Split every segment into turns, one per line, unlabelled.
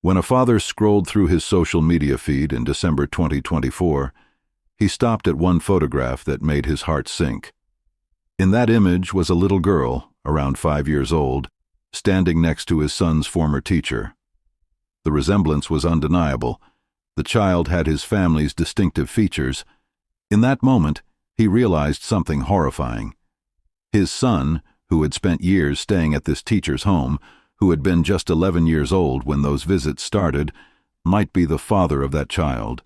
When a father scrolled through his social media feed in December 2024, he stopped at one photograph that made his heart sink. In that image was a little girl, around 5 years old, standing next to his son's former teacher. The resemblance was undeniable. The child had his family's distinctive features. In that moment, he realized something horrifying. His son, who had spent years staying at this teacher's home, who had been just 11 years old when those visits started, might be the father of that child.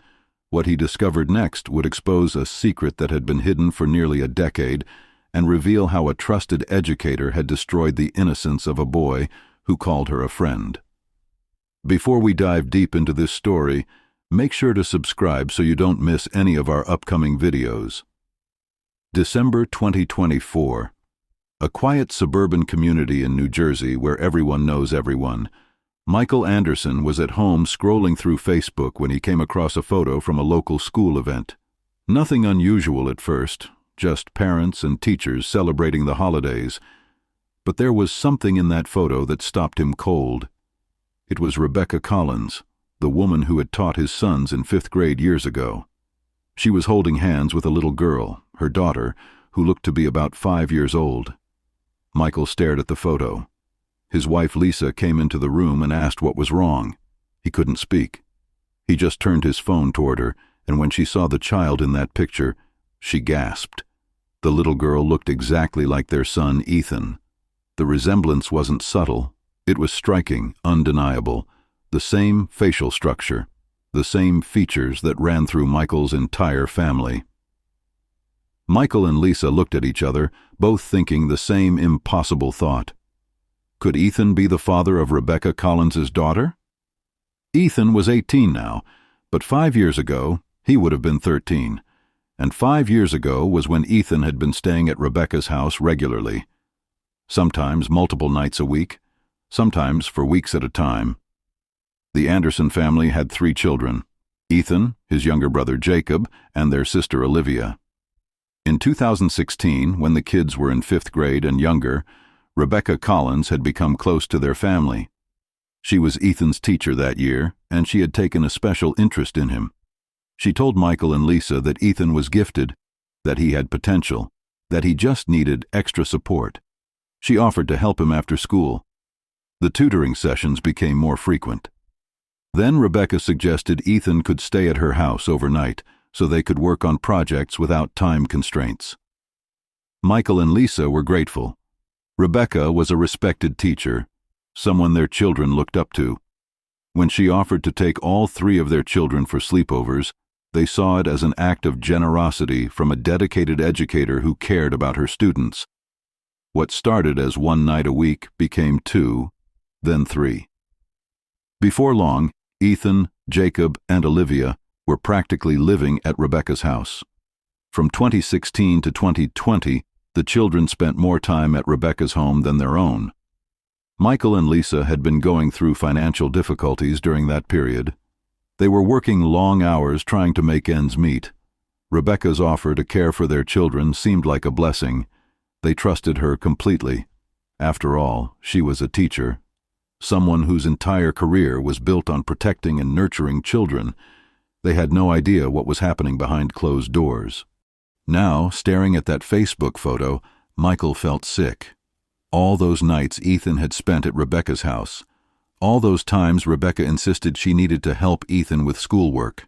What he discovered next would expose a secret that had been hidden for nearly a decade and reveal how a trusted educator had destroyed the innocence of a boy who called her a friend. Before we dive deep into this story, make sure to subscribe so you don't miss any of our upcoming videos. December 2024. A quiet suburban community in New Jersey where everyone knows everyone. Michael Anderson was at home scrolling through Facebook when he came across a photo from a local school event. Nothing unusual at first, just parents and teachers celebrating the holidays. But there was something in that photo that stopped him cold. It was Rebecca Collins, the woman who had taught his sons in 5th grade years ago. She was holding hands with a little girl, her daughter, who looked to be about 5 years old. Michael stared at the photo. His wife Lisa came into the room and asked what was wrong. He couldn't speak. He just turned his phone toward her, and when she saw the child in that picture, she gasped. The little girl looked exactly like their son, Ethan. The resemblance wasn't subtle. It was striking, undeniable. The same facial structure, the same features that ran through Michael's entire family. Michael and Lisa looked at each other, both thinking the same impossible thought. Could Ethan be the father of Rebecca Collins's daughter? Ethan was 18 now, but 5 years ago, he would have been 13. And 5 years ago was when Ethan had been staying at Rebecca's house regularly. Sometimes multiple nights a week, sometimes for weeks at a time. The Anderson family had 3 children: Ethan, his younger brother Jacob, and their sister Olivia. In 2016, when the kids were in 5th grade and younger, Rebecca Collins had become close to their family. She was Ethan's teacher that year, and she had taken a special interest in him. She told Michael and Lisa that Ethan was gifted, that he had potential, that he just needed extra support. She offered to help him after school. The tutoring sessions became more frequent. Then Rebecca suggested Ethan could stay at her house overnight, so they could work on projects without time constraints. Michael and Lisa were grateful. Rebecca was a respected teacher, someone their children looked up to. When she offered to take all 3 of their children for sleepovers, they saw it as an act of generosity from a dedicated educator who cared about her students. What started as 1 night a week became 2, then 3. Before long, Ethan, Jacob, and Olivia were practically living at Rebecca's house. From 2016 to 2020, the children spent more time at Rebecca's home than their own. Michael and Lisa had been going through financial difficulties during that period. They were working long hours trying to make ends meet. Rebecca's offer to care for their children seemed like a blessing. They trusted her completely. After all, she was a teacher, someone whose entire career was built on protecting and nurturing children. They had no idea what was happening behind closed doors. Now, staring at that Facebook photo, Michael felt sick. All those nights Ethan had spent at Rebecca's house. All those times Rebecca insisted she needed to help Ethan with schoolwork.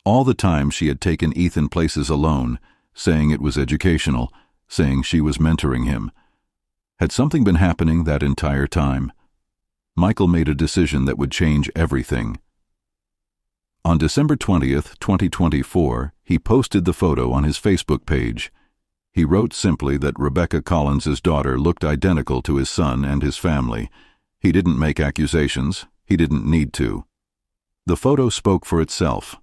All the time she had taken Ethan places alone, saying it was educational, saying she was mentoring him. Had something been happening that entire time? Michael made a decision that would change everything. On December 20th, 2024, he posted the photo on his Facebook page. He wrote simply that Rebecca Collins's daughter looked identical to his son and his family. He didn't make accusations. He didn't need to. The photo spoke for itself.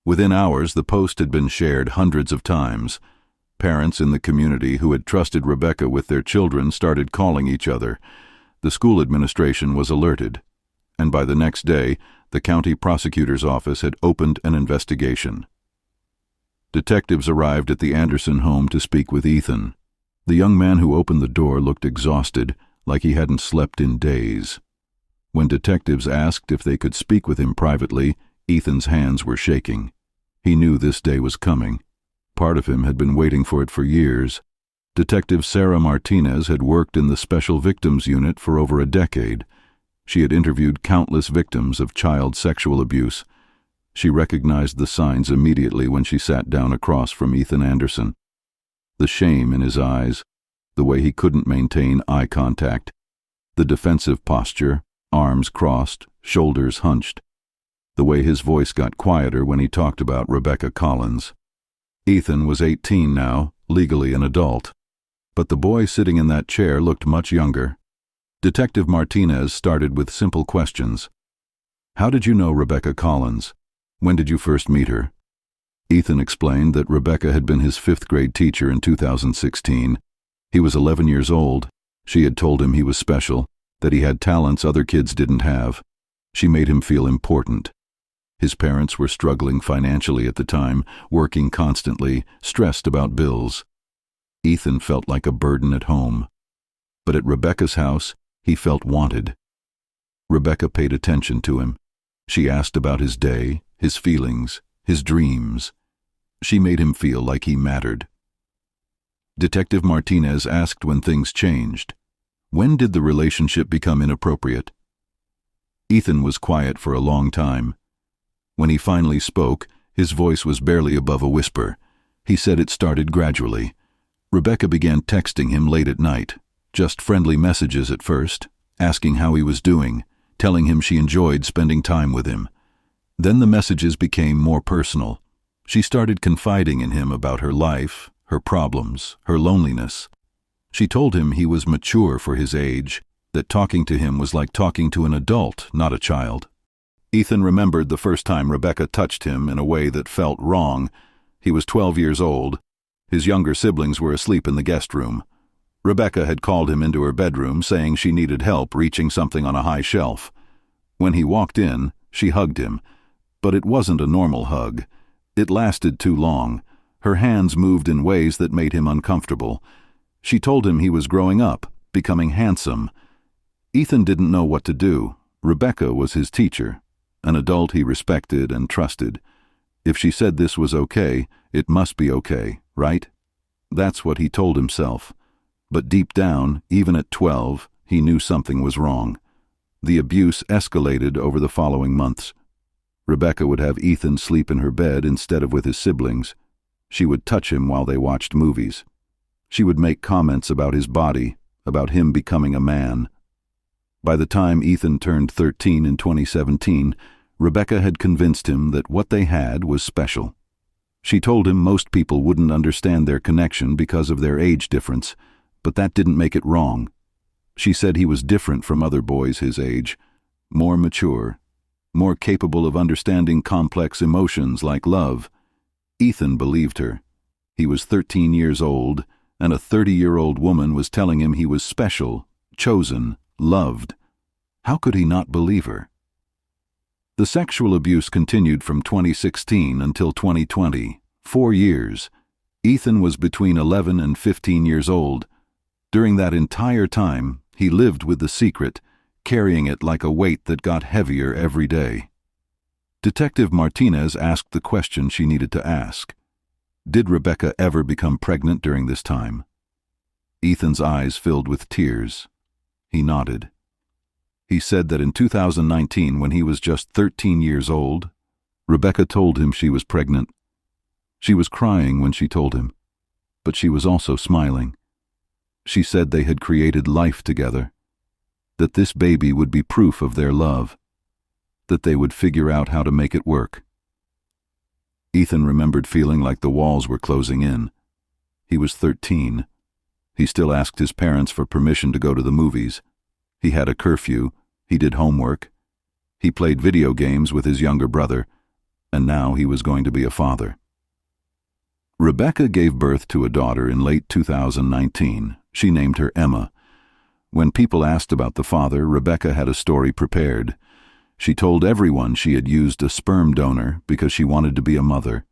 Within hours, the post had been shared hundreds of times. Parents in the community who had trusted Rebecca with their children started calling each other. The school administration was alerted, and by the next day, the county prosecutor's office had opened an investigation. Detectives arrived at the Anderson home to speak with Ethan. The young man who opened the door looked exhausted, like he hadn't slept in days. When detectives asked if they could speak with him privately, Ethan's hands were shaking. He knew this day was coming. Part of him had been waiting for it for years. Detective Sarah Martinez had worked in the Special Victims Unit for over a decade. She had interviewed countless victims of child sexual abuse. She recognized the signs immediately when she sat down across from Ethan Anderson. The shame in his eyes, the way he couldn't maintain eye contact, the defensive posture, arms crossed, shoulders hunched, the way his voice got quieter when he talked about Rebecca Collins. Ethan was 18 now, legally an adult, but the boy sitting in that chair looked much younger. Detective Martinez started with simple questions. How did you know Rebecca Collins? When did you first meet her? Ethan explained that Rebecca had been his fifth-grade teacher in 2016. He was 11 years old. She had told him he was special, that he had talents other kids didn't have. She made him feel important. His parents were struggling financially at the time, working constantly, stressed about bills. Ethan felt like a burden at home. But at Rebecca's house, he felt wanted. Rebecca paid attention to him. She asked about his day, his feelings, his dreams. She made him feel like he mattered. Detective Martinez asked when things changed. When did the relationship become inappropriate? Ethan was quiet for a long time. When he finally spoke, his voice was barely above a whisper. He said it started gradually. Rebecca began texting him late at night, just friendly messages at first, asking how he was doing, telling him she enjoyed spending time with him. Then the messages became more personal. She started confiding in him about her life, her problems, her loneliness. She told him he was mature for his age, that talking to him was like talking to an adult, not a child. Ethan remembered the first time Rebecca touched him in a way that felt wrong. He was 12 years old. His younger siblings were asleep in the guest room. Rebecca had called him into her bedroom, saying she needed help reaching something on a high shelf. When he walked in, she hugged him. But it wasn't a normal hug. It lasted too long. Her hands moved in ways that made him uncomfortable. She told him he was growing up, becoming handsome. Ethan didn't know what to do. Rebecca was his teacher, an adult he respected and trusted. If she said this was okay, it must be okay, right? That's what he told himself. But deep down, even at 12, he knew something was wrong. The abuse escalated over the following months. Rebecca would have Ethan sleep in her bed instead of with his siblings. She would touch him while they watched movies. She would make comments about his body, about him becoming a man. By the time Ethan turned 13 in 2017, Rebecca had convinced him that what they had was special. She told him most people wouldn't understand their connection because of their age difference, but that didn't make it wrong. She said he was different from other boys his age, more mature, more capable of understanding complex emotions like love. Ethan believed her. He was 13 years old, and a 30-year-old woman was telling him he was special, chosen, loved. How could he not believe her? The sexual abuse continued from 2016 until 2020, 4 years. Ethan was between 11 and 15 years old. During that entire time, he lived with the secret, carrying it like a weight that got heavier every day. Detective Martinez asked the question she needed to ask. Did Rebecca ever become pregnant during this time? Ethan's eyes filled with tears. He nodded. He said that in 2019, when he was just 13 years old, Rebecca told him she was pregnant. She was crying when she told him, but she was also smiling. She said they had created life together, that this baby would be proof of their love, that they would figure out how to make it work. Ethan remembered feeling like the walls were closing in. He was 13. He still asked his parents for permission to go to the movies. He had a curfew. He did homework. He played video games with his younger brother, and now he was going to be a father. Rebecca gave birth to a daughter in late 2019. She named her Emma. When people asked about the father, Rebecca had a story prepared. She told everyone she had used a sperm donor because she wanted to be a mother.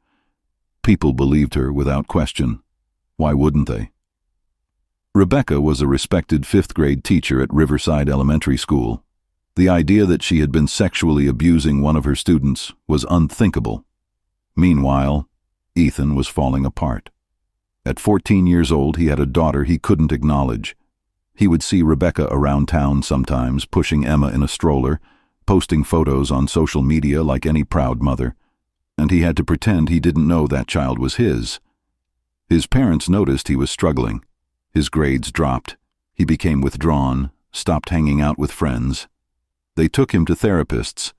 People believed her without question. Why wouldn't they? Rebecca was a respected fifth-grade teacher at Riverside Elementary School. The idea that she had been sexually abusing one of her students was unthinkable. Meanwhile, Ethan was falling apart. At 14 years old, he had a daughter he couldn't acknowledge. He would see Rebecca around town sometimes, pushing Emma in a stroller, posting photos on social media like any proud mother, and he had to pretend he didn't know that child was his. His parents noticed he was struggling. His grades dropped. He became withdrawn, stopped hanging out with friends. They took him to therapists,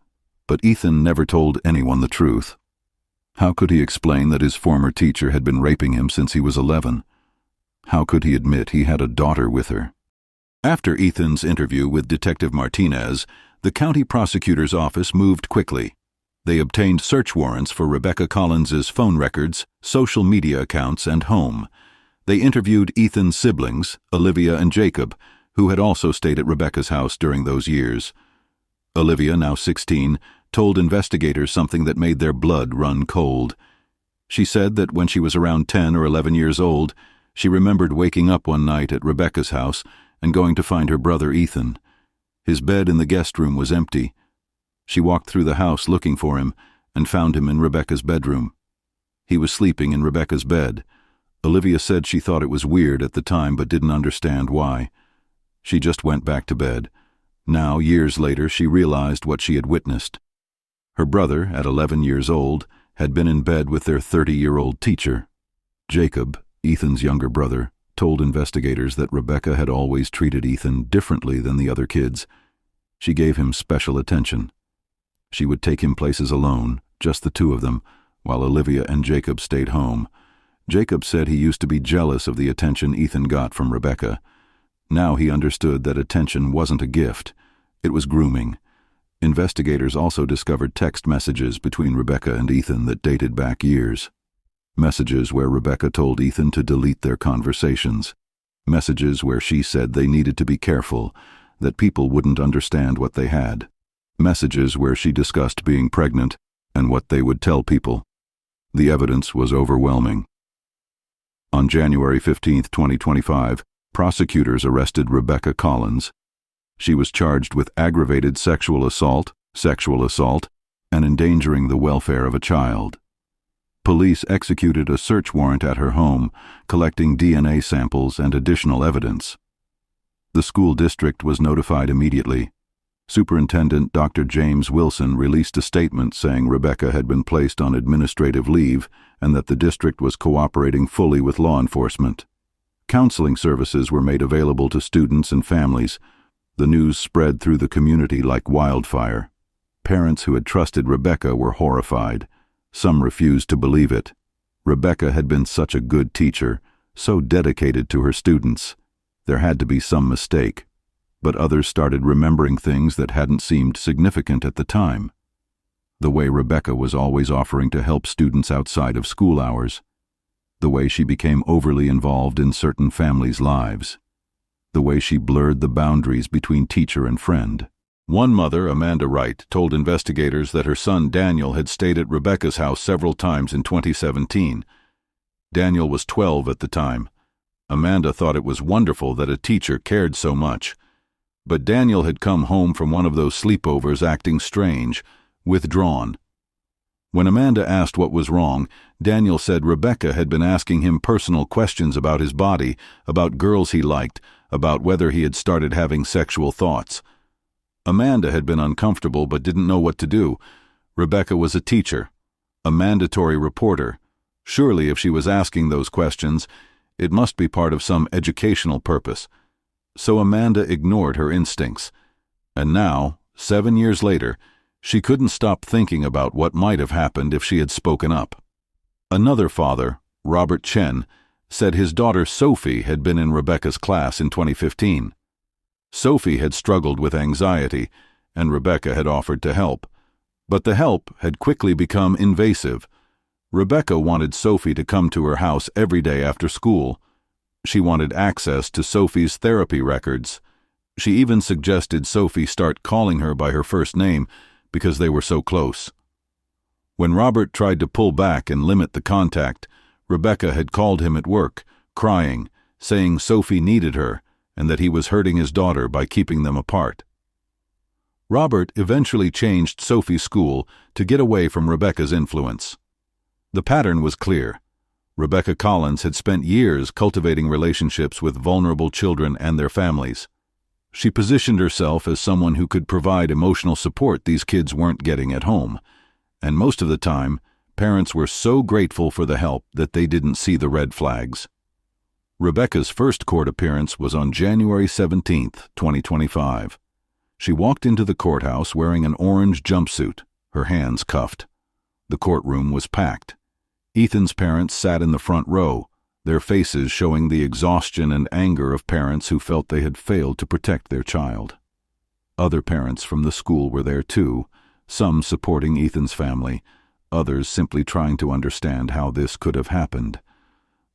but Ethan never told anyone the truth. How could he explain that his former teacher had been raping him since he was 11? How could he admit he had a daughter with her? After Ethan's interview with Detective Martinez, the county prosecutor's office moved quickly. They obtained search warrants for Rebecca Collins's phone records, social media accounts, and home. They interviewed Ethan's siblings, Olivia and Jacob, who had also stayed at Rebecca's house during those years. Olivia, now 16, told investigators something that made their blood run cold. She said that when she was around 10 or 11 years old, she remembered waking up one night at Rebecca's house and going to find her brother Ethan. His bed in the guest room was empty. She walked through the house looking for him and found him in Rebecca's bedroom. He was sleeping in Rebecca's bed. Olivia said she thought it was weird at the time but didn't understand why. She just went back to bed. Now, years later, she realized what she had witnessed. Her brother, at 11 years old, had been in bed with their 30-year-old teacher. Jacob, Ethan's younger brother, told investigators that Rebecca had always treated Ethan differently than the other kids. She gave him special attention. She would take him places alone, just the two of them, while Olivia and Jacob stayed home. Jacob said he used to be jealous of the attention Ethan got from Rebecca. Now he understood that attention wasn't a gift. It was grooming. Investigators also discovered text messages between Rebecca and Ethan that dated back years. Messages where Rebecca told Ethan to delete their conversations. Messages where she said they needed to be careful, that people wouldn't understand what they had. Messages where she discussed being pregnant and what they would tell people. The evidence was overwhelming. On January 15, 2025, prosecutors arrested Rebecca Collins. She was charged with aggravated sexual assault, and endangering the welfare of a child. Police executed a search warrant at her home, collecting DNA samples and additional evidence. The school district was notified immediately. Superintendent Dr. James Wilson released a statement saying Rebecca had been placed on administrative leave and that the district was cooperating fully with law enforcement. Counseling services were made available to students and families. The news spread through the community like wildfire. Parents who had trusted Rebecca were horrified. Some refused to believe it. Rebecca had been such a good teacher, so dedicated to her students. There had to be some mistake. But others started remembering things that hadn't seemed significant at the time. The way Rebecca was always offering to help students outside of school hours. The way she became overly involved in certain families' lives. The way she blurred the boundaries between teacher and friend. One mother, Amanda Wright, told investigators that her son Daniel had stayed at Rebecca's house several times in 2017. Daniel was 12 at the time. Amanda thought it was wonderful that a teacher cared so much. But Daniel had come home from one of those sleepovers acting strange, withdrawn. When Amanda asked what was wrong, Daniel said Rebecca had been asking him personal questions about his body, about girls he liked, about whether he had started having sexual thoughts. Amanda had been uncomfortable but didn't know what to do. Rebecca was a teacher, a mandatory reporter. Surely if she was asking those questions, it must be part of some educational purpose. So Amanda ignored her instincts. And now, 7 years later, she couldn't stop thinking about what might have happened if she had spoken up. Another father, Robert Chen, said his daughter Sophie had been in Rebecca's class in 2015. Sophie had struggled with anxiety, and Rebecca had offered to help. But the help had quickly become invasive. Rebecca wanted Sophie to come to her house every day after school. She wanted access to Sophie's therapy records. She even suggested Sophie start calling her by her first name because they were so close. When Robert tried to pull back and limit the contact, Rebecca had called him at work, crying, saying Sophie needed her and that he was hurting his daughter by keeping them apart. Robert eventually changed Sophie's school to get away from Rebecca's influence. The pattern was clear. Rebecca Collins had spent years cultivating relationships with vulnerable children and their families. She positioned herself as someone who could provide emotional support these kids weren't getting at home, and most of the time, parents were so grateful for the help that they didn't see the red flags. Rebecca's first court appearance was on January 17, 2025. She walked into the courthouse wearing an orange jumpsuit, her hands cuffed. The courtroom was packed. Ethan's parents sat in the front row, their faces showing the exhaustion and anger of parents who felt they had failed to protect their child. Other parents from the school were there too, some supporting Ethan's family, others simply trying to understand how this could have happened.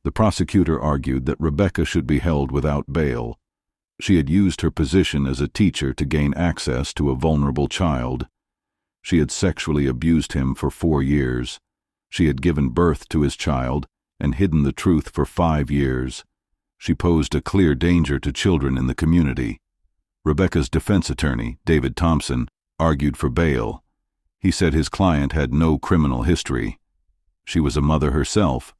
The prosecutor argued that Rebecca should be held without bail. She had used her position as a teacher to gain access to a vulnerable child. She had sexually abused him for 4 years. She had given birth to his child and hidden the truth for 5 years. She posed a clear danger to children in the community. Rebecca's defense attorney, David Thompson, argued for bail. He said his client had no criminal history. She was a mother herself.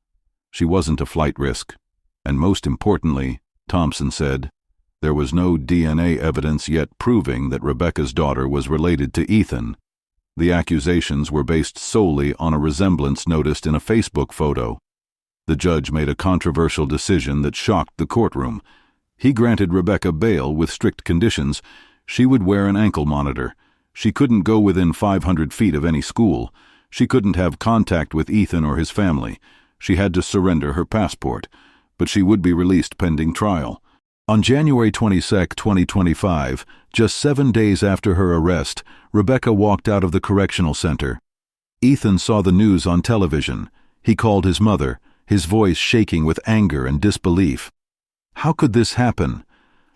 She wasn't a flight risk. And most importantly, Thompson said, there was no DNA evidence yet proving that Rebecca's daughter was related to Ethan. The accusations were based solely on a resemblance noticed in a Facebook photo. The judge made a controversial decision that shocked the courtroom. He granted Rebecca bail with strict conditions. She would wear an ankle monitor. She couldn't go within 500 feet of any school. She couldn't have contact with Ethan or his family. She had to surrender her passport, but she would be released pending trial. On January 22, 2025, just 7 days after her arrest, Rebecca walked out of the correctional center. Ethan saw the news on television. He called his mother, his voice shaking with anger and disbelief. How could this happen?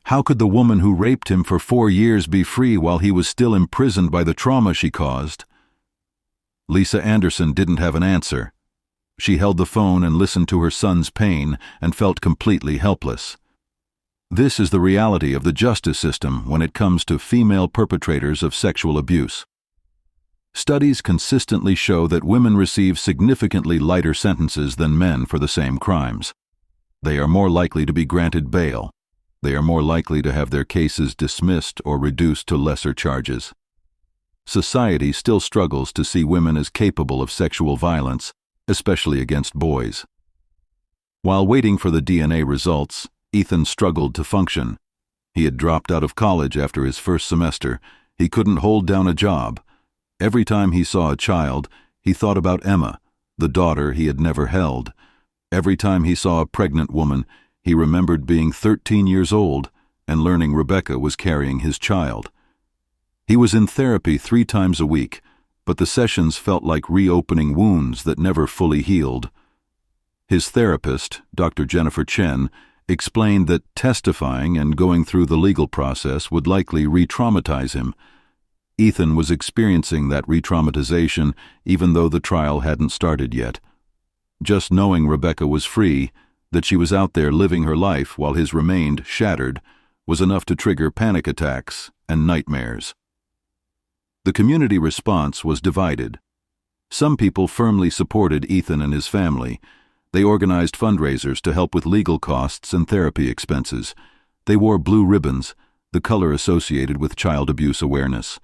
How could the woman who raped him for 4 years be free while he was still imprisoned by the trauma she caused? Lisa Anderson didn't have an answer. She held the phone and listened to her son's pain and felt completely helpless. This is the reality of the justice system when it comes to female perpetrators of sexual abuse. Studies consistently show that women receive significantly lighter sentences than men for the same crimes. They are more likely to be granted bail. They are more likely to have their cases dismissed or reduced to lesser charges. Society still struggles to see women as capable of sexual violence, especially against boys. While waiting for the DNA results, Ethan struggled to function. He had dropped out of college after his first semester. He couldn't hold down a job. Every time he saw a child, he thought about Emma, the daughter he had never held. Every time he saw a pregnant woman, he remembered being 13 years old and learning Rebecca was carrying his child. He was in therapy 3 times a week, but the sessions felt like reopening wounds that never fully healed. His therapist, Dr. Jennifer Chen, explained that testifying and going through the legal process would likely re-traumatize him. Ethan was experiencing that re-traumatization even though the trial hadn't started yet. Just knowing Rebecca was free, that she was out there living her life while his remained shattered, was enough to trigger panic attacks and nightmares. The community response was divided. Some people firmly supported Ethan and his family. They organized fundraisers to help with legal costs and therapy expenses. They wore blue ribbons, the color associated with child abuse awareness.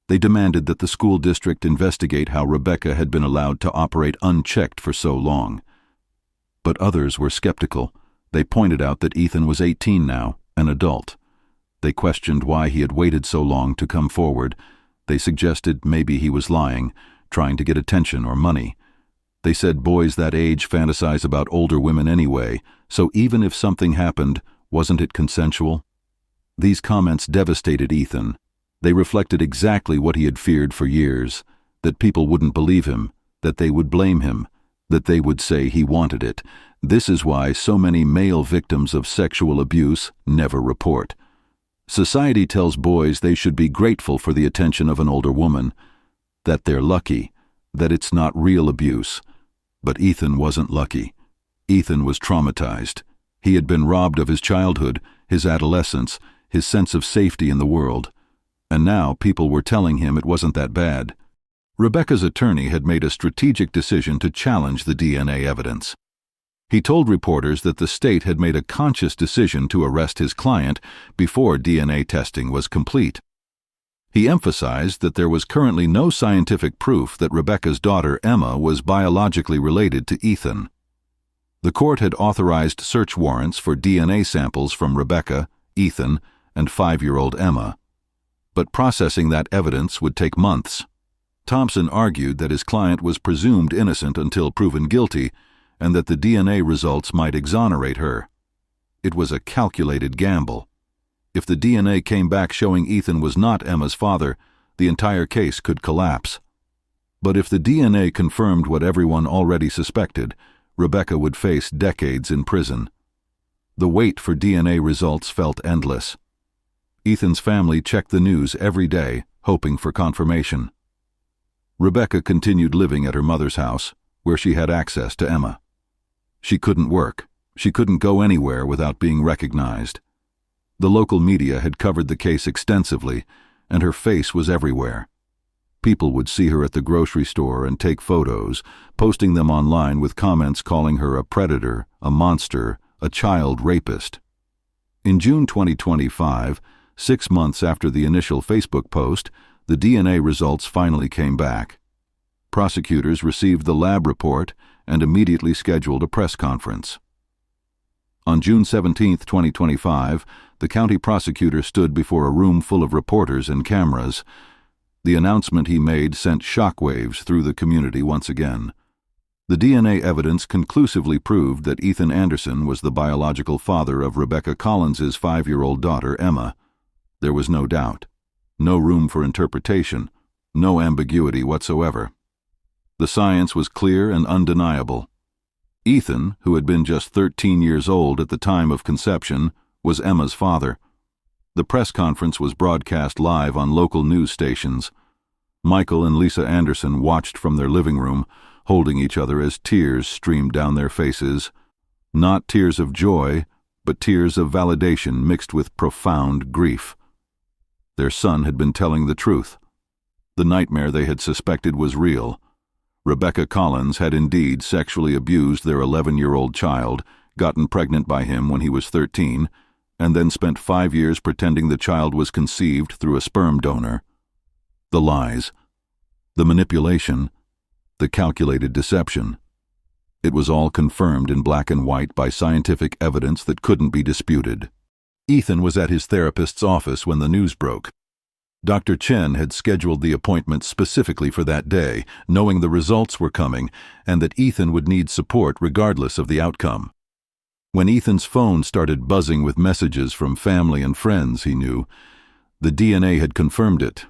They demanded that the school district investigate how Rebecca had been allowed to operate unchecked for so long. But others were skeptical. They pointed out that Ethan was 18 now, an adult. They questioned why he had waited so long to come forward. They suggested maybe he was lying, trying to get attention or money. They said boys that age fantasize about older women anyway, so even if something happened, wasn't it consensual? These comments devastated Ethan. They reflected exactly what he had feared for years, that people wouldn't believe him, that they would blame him, that they would say he wanted it. This is why so many male victims of sexual abuse never report. Society tells boys they should be grateful for the attention of an older woman, that they're lucky, that it's not real abuse. But Ethan wasn't lucky. Ethan was traumatized. He had been robbed of his childhood, his adolescence, his sense of safety in the world. And now people were telling him it wasn't that bad. Rebecca's attorney had made a strategic decision to challenge the DNA evidence. He told reporters that the state had made a conscious decision to arrest his client before DNA testing was complete. He emphasized that there was currently no scientific proof that Rebecca's daughter Emma was biologically related to Ethan. The court had authorized search warrants for DNA samples from Rebecca, Ethan, and 5-year-old Emma. But processing that evidence would take months. Thompson argued that his client was presumed innocent until proven guilty, and that the DNA results might exonerate her. It was a calculated gamble. If the DNA came back showing Ethan was not Emma's father, the entire case could collapse. But if the DNA confirmed what everyone already suspected, Rebecca would face decades in prison. The wait for DNA results felt endless. Ethan's family checked the news every day, hoping for confirmation. Rebecca continued living at her mother's house, where she had access to Emma. She couldn't work. She couldn't go anywhere without being recognized. The local media had covered the case extensively, and her face was everywhere. People would see her at the grocery store and take photos, posting them online with comments calling her a predator, a monster, a child rapist. In June 2025, 6 months after the initial Facebook post, the DNA results finally came back. Prosecutors received the lab report and immediately scheduled a press conference. On June 17, 2025, the county prosecutor stood before a room full of reporters and cameras. The announcement he made sent shockwaves through the community once again. The DNA evidence conclusively proved that Ethan Anderson was the biological father of Rebecca Collins's 5-year-old daughter, Emma. There was no doubt, no room for interpretation, no ambiguity whatsoever. The science was clear and undeniable. Ethan, who had been just 13 years old at the time of conception, was Emma's father. The press conference was broadcast live on local news stations. Michael and Lisa Anderson watched from their living room, holding each other as tears streamed down their faces. Not tears of joy, but tears of validation mixed with profound grief. Their son had been telling the truth. The nightmare they had suspected was real. Rebecca Collins had indeed sexually abused their 11-year-old child, gotten pregnant by him when he was 13, and then spent 5 years pretending the child was conceived through a sperm donor. The lies, the manipulation, the calculated deception. It was all confirmed in black and white by scientific evidence that couldn't be disputed. Ethan was at his therapist's office when the news broke. Dr. Chen had scheduled the appointment specifically for that day, knowing the results were coming and that Ethan would need support regardless of the outcome. When Ethan's phone started buzzing with messages from family and friends he knew, the DNA had confirmed it.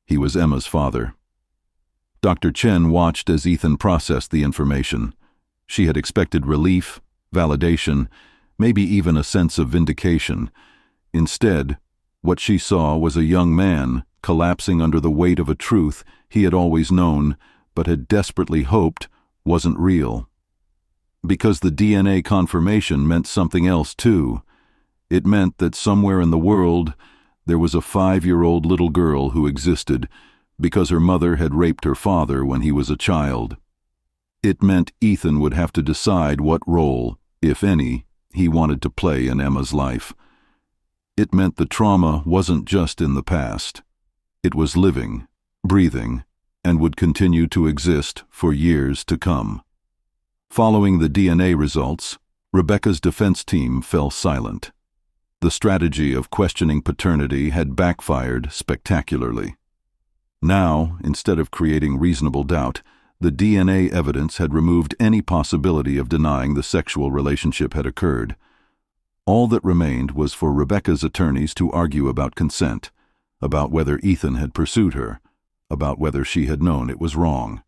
He was Emma's father. Dr. Chen watched as Ethan processed the information. She had expected relief, validation, maybe even a sense of vindication. Instead, what she saw was a young man collapsing under the weight of a truth he had always known but had desperately hoped wasn't real. Because the DNA confirmation meant something else too. It meant that somewhere in the world there was a 5-year-old little girl who existed because her mother had raped her father when he was a child. It meant Ethan would have to decide what role, if any, he wanted to play in Emma's life. It meant the trauma wasn't just in the past. It was living, breathing, and would continue to exist for years to come. Following the DNA results, Rebecca's defense team fell silent. The strategy of questioning paternity had backfired spectacularly. Now, instead of creating reasonable doubt, the DNA evidence had removed any possibility of denying the sexual relationship had occurred. All that remained was for Rebecca's attorneys to argue about consent, about whether Ethan had pursued her, about whether she had known it was wrong.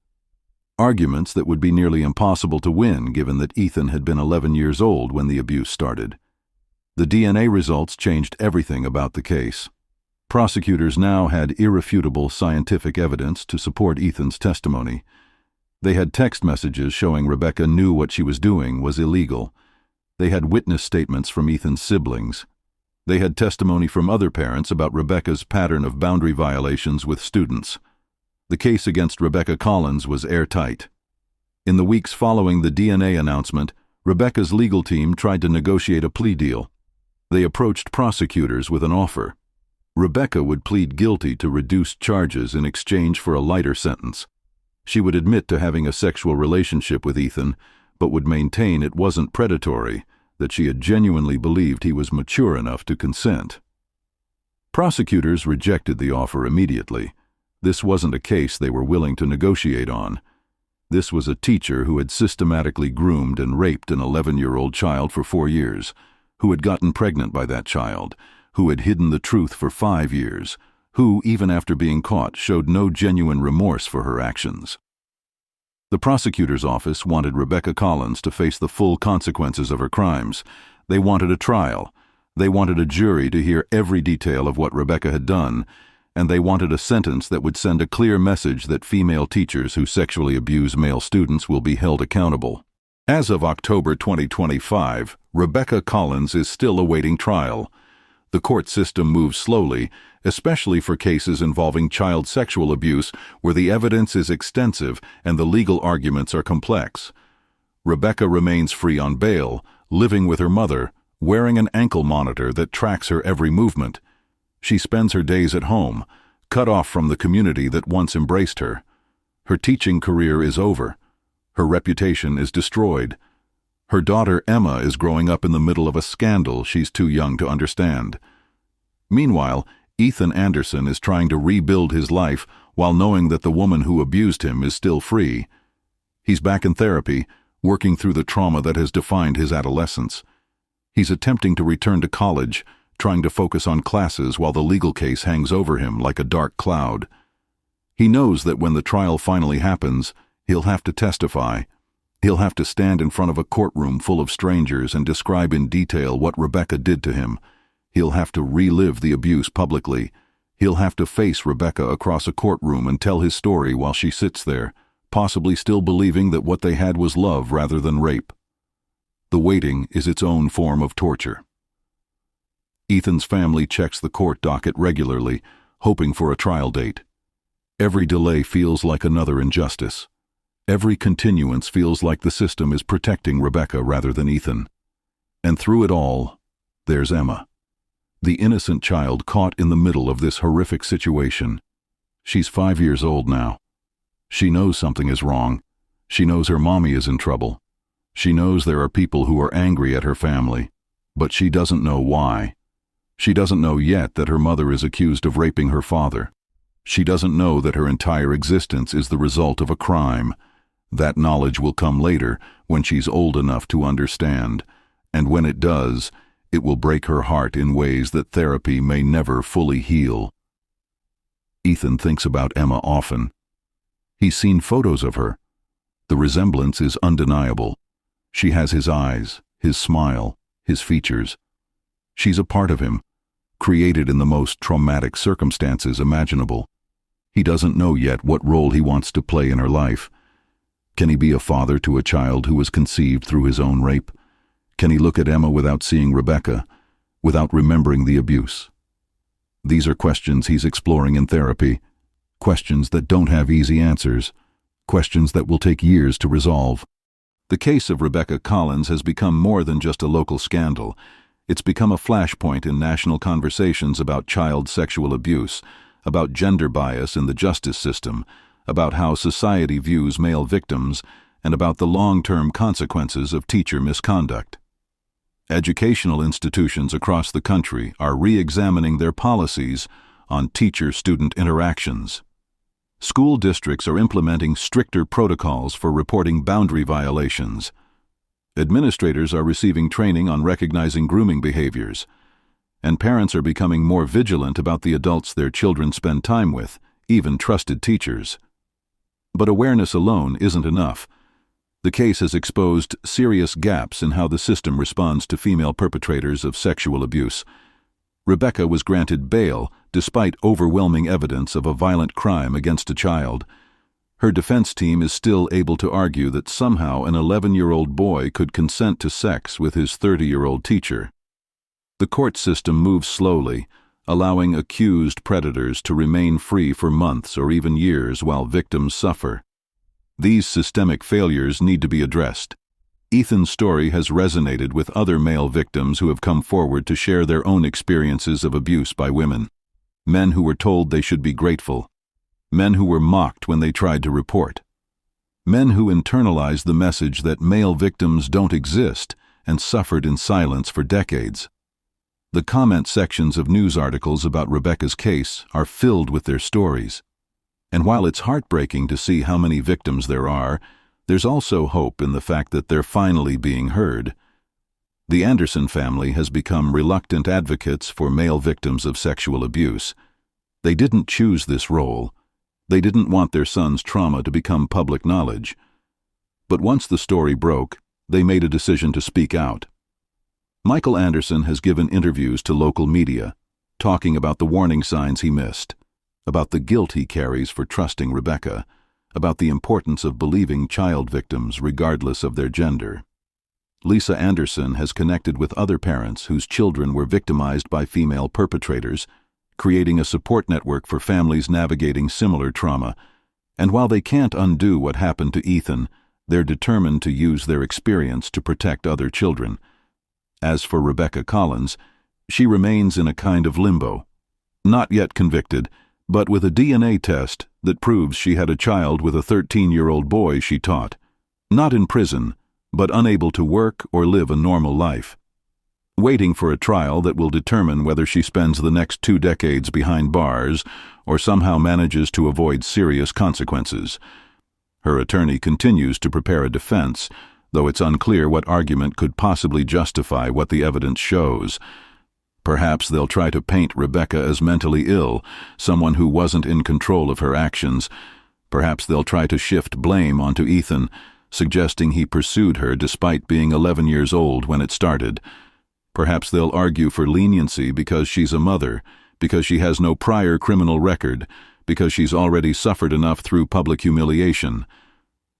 Arguments that would be nearly impossible to win given that Ethan had been 11 years old when the abuse started. The DNA results changed everything about the case. Prosecutors now had irrefutable scientific evidence to support Ethan's testimony. They had text messages showing Rebecca knew what she was doing was illegal. They had witness statements from Ethan's siblings. They had testimony from other parents about Rebecca's pattern of boundary violations with students. The case against Rebecca Collins was airtight. In the weeks following the DNA announcement, Rebecca's legal team tried to negotiate a plea deal. They approached prosecutors with an offer. Rebecca would plead guilty to reduced charges in exchange for a lighter sentence. She would admit to having a sexual relationship with Ethan, but would maintain it wasn't predatory, that she had genuinely believed he was mature enough to consent. Prosecutors rejected the offer immediately. This wasn't a case they were willing to negotiate on. This was a teacher who had systematically groomed and raped an 11-year-old child for 4 years, who had gotten pregnant by that child, who had hidden the truth for 5 years, who, even after being caught, showed no genuine remorse for her actions. The prosecutor's office wanted Rebecca Collins to face the full consequences of her crimes. They wanted a trial. They wanted a jury to hear every detail of what Rebecca had done, and they wanted a sentence that would send a clear message that female teachers who sexually abuse male students will be held accountable. As of October 2025, Rebecca Collins is still awaiting trial. The court system moves slowly, especially for cases involving child sexual abuse where the evidence is extensive and the legal arguments are complex. Rebecca remains free on bail, living with her mother, wearing an ankle monitor that tracks her every movement. She spends her days at home, cut off from the community that once embraced her. Her teaching career is over. Her reputation is destroyed. Her daughter Emma is growing up in the middle of a scandal she's too young to understand. Meanwhile, Ethan Anderson is trying to rebuild his life while knowing that the woman who abused him is still free. He's back in therapy, working through the trauma that has defined his adolescence. He's attempting to return to college, trying to focus on classes while the legal case hangs over him like a dark cloud. He knows that when the trial finally happens, he'll have to testify. He'll have to stand in front of a courtroom full of strangers and describe in detail what Rebecca did to him. He'll have to relive the abuse publicly. He'll have to face Rebecca across a courtroom and tell his story while she sits there, possibly still believing that what they had was love rather than rape. The waiting is its own form of torture. Ethan's family checks the court docket regularly, hoping for a trial date. Every delay feels like another injustice. Every continuance feels like the system is protecting Rebecca rather than Ethan. And through it all, there's Emma, the innocent child caught in the middle of this horrific situation. She's 5 years old now. She knows something is wrong. She knows her mommy is in trouble. She knows there are people who are angry at her family, but she doesn't know why. She doesn't know yet that her mother is accused of raping her father. She doesn't know that her entire existence is the result of a crime. That knowledge will come later, when she's old enough to understand, and when it does, it will break her heart in ways that therapy may never fully heal. Ethan thinks about Emma often. He's seen photos of her. The resemblance is undeniable. She has his eyes, his smile, his features. She's a part of him, created in the most traumatic circumstances imaginable. He doesn't know yet what role he wants to play in her life. Can he be a father to a child who was conceived through his own rape? Can he look at Emma without seeing Rebecca, without remembering the abuse? These are questions he's exploring in therapy, questions that don't have easy answers, questions that will take years to resolve. The case of Rebecca Collins has become more than just a local scandal. It's become a flashpoint in national conversations about child sexual abuse, about gender bias in the justice system, about how society views male victims, and about the long-term consequences of teacher misconduct. Educational institutions across the country are re-examining their policies on teacher-student interactions. School districts are implementing stricter protocols for reporting boundary violations. Administrators are receiving training on recognizing grooming behaviors, and parents are becoming more vigilant about the adults their children spend time with, even trusted teachers. But awareness alone isn't enough. The case has exposed serious gaps in how the system responds to female perpetrators of sexual abuse. Rebecca was granted bail despite overwhelming evidence of a violent crime against a child. Her defense team is still able to argue that somehow an 11-year-old boy could consent to sex with his 30-year-old teacher. The court system moves slowly, allowing accused predators to remain free for months or even years while victims suffer. These systemic failures need to be addressed. Ethan's story has resonated with other male victims who have come forward to share their own experiences of abuse by women. Men who were told they should be grateful. Men who were mocked when they tried to report. Men who internalized the message that male victims don't exist and suffered in silence for decades. The comment sections of news articles about Rebecca's case are filled with their stories. And while it's heartbreaking to see how many victims there are, there's also hope in the fact that they're finally being heard. The Anderson family has become reluctant advocates for male victims of sexual abuse. They didn't choose this role. They didn't want their son's trauma to become public knowledge. But once the story broke, they made a decision to speak out. Michael Anderson has given interviews to local media, talking about the warning signs he missed, about the guilt he carries for trusting Rebecca, about the importance of believing child victims regardless of their gender. Lisa Anderson has connected with other parents whose children were victimized by female perpetrators, creating a support network for families navigating similar trauma. And while they can't undo what happened to Ethan, they're determined to use their experience to protect other children. As for Rebecca Collins, she remains in a kind of limbo. Not yet convicted, but with a DNA test that proves she had a child with a 13-year-old boy she taught. Not in prison, but unable to work or live a normal life. Waiting for a trial that will determine whether she spends the next 2 decades behind bars or somehow manages to avoid serious consequences. Her attorney continues to prepare a defense, though it's unclear what argument could possibly justify what the evidence shows. Perhaps they'll try to paint Rebecca as mentally ill, someone who wasn't in control of her actions. Perhaps they'll try to shift blame onto Ethan, suggesting he pursued her despite being 11 years old when it started. Perhaps they'll argue for leniency because she's a mother, because she has no prior criminal record, because she's already suffered enough through public humiliation.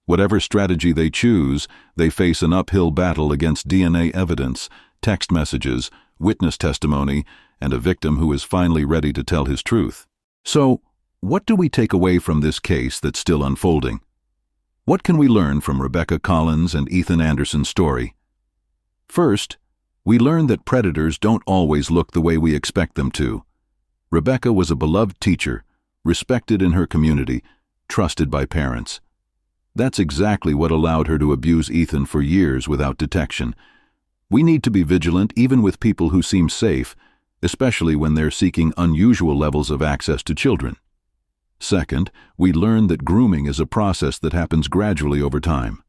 Whatever strategy they choose, they face an uphill battle against DNA evidence, text messages, witness testimony, and a victim who is finally ready to tell his truth. So, what do we take away from this case that's still unfolding? What can we learn from Rebecca Collins and Ethan Anderson's story? First, we learn that predators don't always look the way we expect them to. Rebecca was a beloved teacher, respected in her community, trusted by parents. That's exactly what allowed her to abuse Ethan for years without detection. We need to be vigilant even with people who seem safe, especially when they're seeking unusual levels of access to children. Second, we learn that grooming is a process that happens gradually over time.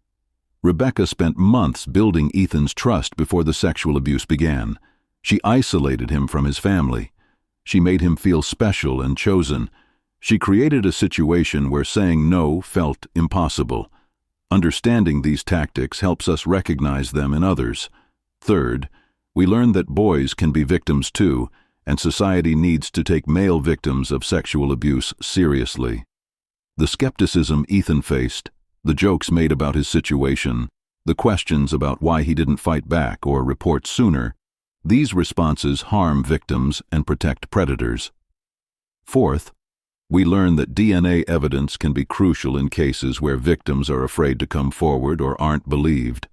Rebecca spent months building Ethan's trust before the sexual abuse began. She isolated him from his family. She made him feel special and chosen. She created a situation where saying no felt impossible. Understanding these tactics helps us recognize them in others. Third, we learn that boys can be victims too, and society needs to take male victims of sexual abuse seriously. The skepticism Ethan faced, the jokes made about his situation, the questions about why he didn't fight back or report sooner, these responses harm victims and protect predators. Fourth, we learn that DNA evidence can be crucial in cases where victims are afraid to come forward or aren't believed.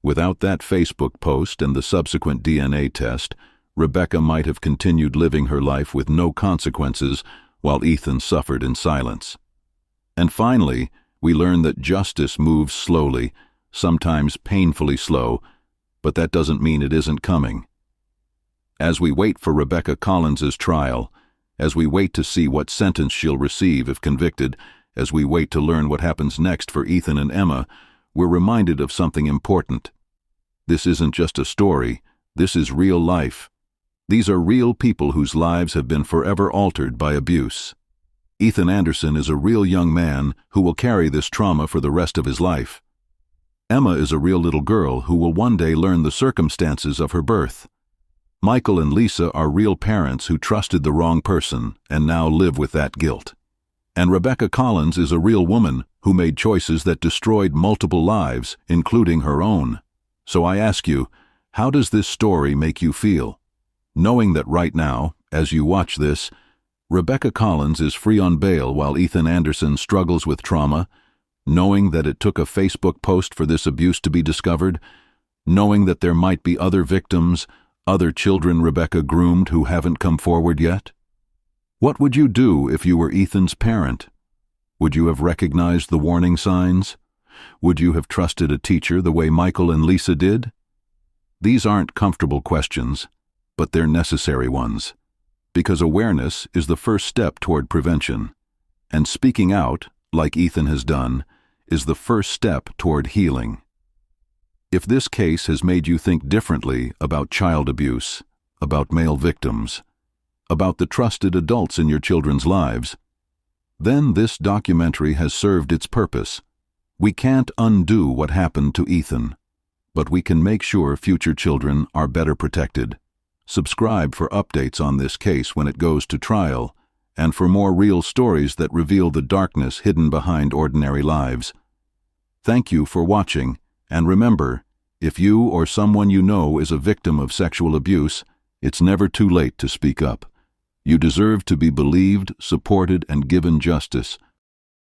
Without that Facebook post and the subsequent DNA test, Rebecca might have continued living her life with no consequences while Ethan suffered in silence. And finally, we learn that justice moves slowly, sometimes painfully slow, but that doesn't mean it isn't coming. As we wait for Rebecca Collins's trial, as we wait to see what sentence she'll receive if convicted, as we wait to learn what happens next for Ethan and Emma, we're reminded of something important. This isn't just a story, this is real life. These are real people whose lives have been forever altered by abuse. Ethan Anderson is a real young man who will carry this trauma for the rest of his life. Emma is a real little girl who will one day learn the circumstances of her birth. Michael and Lisa are real parents who trusted the wrong person and now live with that guilt. And Rebecca Collins is a real woman who made choices that destroyed multiple lives, including her own. So I ask you, how does this story make you feel? knowing that right now, as you watch this, Rebecca Collins is free on bail while Ethan Anderson struggles with trauma, knowing that it took a Facebook post for this abuse to be discovered, knowing that there might be other victims, other children Rebecca groomed who haven't come forward yet? What would you do if you were Ethan's parent? Would you have recognized the warning signs? Would you have trusted a teacher the way Michael and Lisa did? These aren't comfortable questions, but they're necessary ones, because awareness is the first step toward prevention, and speaking out, like Ethan has done, is the first step toward healing. If this case has made you think differently about child abuse, about male victims, about the trusted adults in your children's lives, then this documentary has served its purpose. We can't undo what happened to Ethan, but we can make sure future children are better protected. Subscribe for updates on this case when it goes to trial, and for more real stories that reveal the darkness hidden behind ordinary lives. Thank you for watching, and remember, if you or someone you know is a victim of sexual abuse, it's never too late to speak up. You deserve to be believed, supported, and given justice.